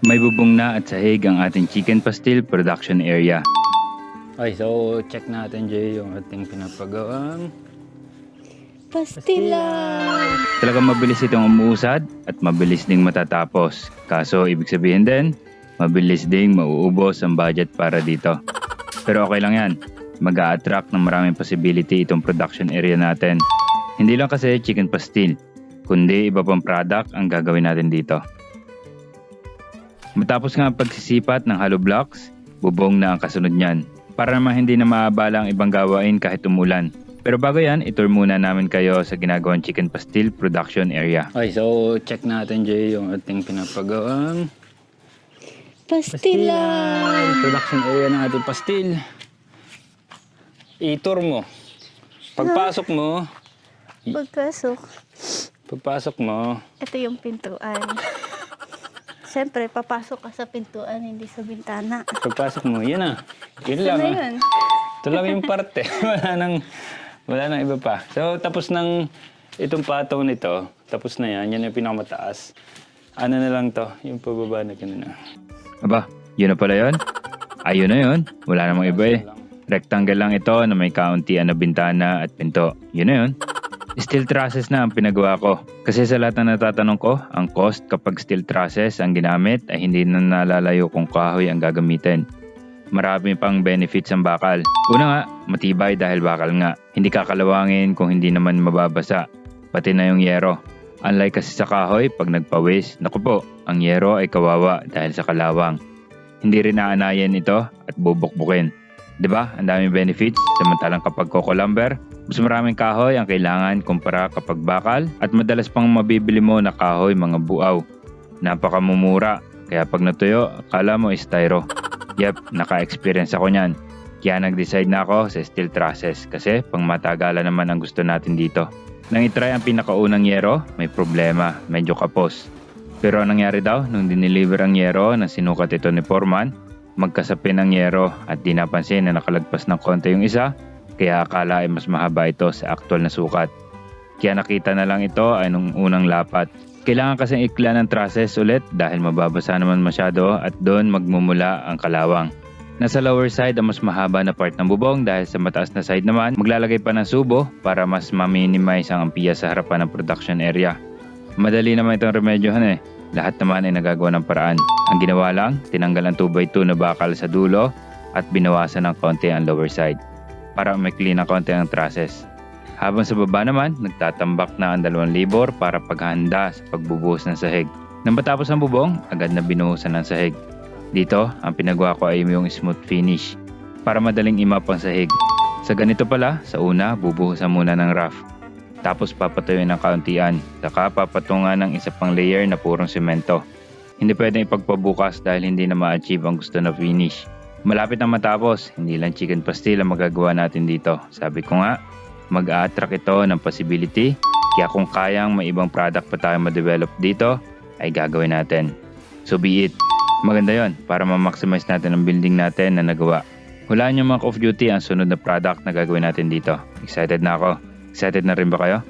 May bubong na at sahig ang ating chicken pastil production area. Okay, so check natin Jay yung ating pinapagawang Pastilan! Talagang mabilis itong umuusad at mabilis ding matatapos. Kaso ibig sabihin din, mabilis ding mauubos ang budget para dito. Pero okay lang yan. Mag-a-attract ng maraming possibility itong production area natin. Hindi lang kasi chicken pastil, kundi iba pang product ang gagawin natin dito. Matapos nga ang pagsisipat ng hollow blocks, bubong na ang kasunod niyan. Para naman hindi na maabala ang ibang gawain kahit umulan. Pero bago yan, itour muna namin kayo sa ginagawang chicken pastil production area. Okay, so check natin Jay yung ating pinapagawang Pastilan! production area ng ating pastil. I-tour mo. Pagpasok mo, Pagpasok, mo, ito yung pintuan. Siyempre, papasok ka sa pintuan, hindi sa bintana. pagpasok mo, yun na. Yun Ano lang. na ah. yun? Ito lang yung parte. Wala nang iba pa. So, tapos ng itong patong nito, tapos na yan. Yan yung pinakamataas. Ano na lang to? Yung pababa na ganun na. Aba, yun na pala yun? Ayun na yun. Wala namang iba eh. Rectangle lang ito na may kauntian na bintana at pinto. Yun na yun. Steel trusses na ang pinagawa ko. Kasi sa lahat na natatanong ko, ang cost kapag steel trusses ang ginamit ay hindi na nalalayo kung kahoy ang gagamitin. Marami pang benefits ang bakal. Una nga, matibay dahil bakal nga. Hindi kakalawangin kung hindi naman mababasa. Pati na yung yero. Unlike kasi sa kahoy, pag nagpawis, naku po, ang yero ay kawawa dahil sa kalawang. Hindi rin aanayin ito at bubukbukin. Diba? Ang daming benefits. Samantalang kapag coco lumber, mas maraming kahoy ang kailangan kumpara kapag bakal at madalas pang mabibili mo na kahoy mga buaw. Napakamumura. Kaya pag natuyo, akala mo styro. Yep, naka-experience ako niyan. Kaya nag-decide na ako sa steel trusses kasi pang matagalan naman ang gusto natin dito. Nang itry ang pinakaunang yero, may problema, medyo kapos. Pero ang nangyari daw, nung dineliver ang yero na sinukat ito ni Foreman, magkasapin ang yero at di napansin na nakalagpas ng konti yung isa, kaya akala ay mas mahaba ito sa aktual na sukat. Kaya nakita na lang ito ay nung unang lapat. Kailangan kasing ikla ng trusses ulit dahil mababasa naman masyado at doon magmumula ang kalawang. Nasa lower side ang mas mahaba na part ng bubong dahil sa mataas na side naman, maglalagay pa ng subo para mas ma-minimize ang ampiya sa harapan ng production area. Madali naman itong remedyohan eh. Lahat naman ay nagagawa ng paraan. Ang ginawa lang, tinanggal ang 2x2 na bakal sa dulo at binawasan ng konti ang lower side para umikli ng konti ang trusses. Habang sa baba naman, nagtatambak na ang 2 labor para paghahanda sa pagbubuhos ng sahig. Nang matapos ang bubong, agad na binuhusan ng sahig. Dito, ang pinagawa ko ay yung smooth finish para madaling imap ang sahig. Sa ganito pala, sa una, bubuhusan muna ng rough. Tapos papatuyuin ng kauntian, saka papatungan ng isa pang layer na purong semento. Hindi pwedeng ipagpabukas dahil hindi na ma-achieve ang gusto na finish. Malapit na matapos, hindi lang chicken pastil ang magagawa natin dito. Sabi ko nga, mag-a-attract ito ng possibility, kaya kung kayang may ibang product pa tayo ma-develop dito, ay gagawin natin. So be it. Maganda yon para ma-maximize natin ang building natin na nagawa. Hulaan nyo mga off-duty ang sunod na product na gagawin natin dito. Excited na ako. Excited na rin ba kayo?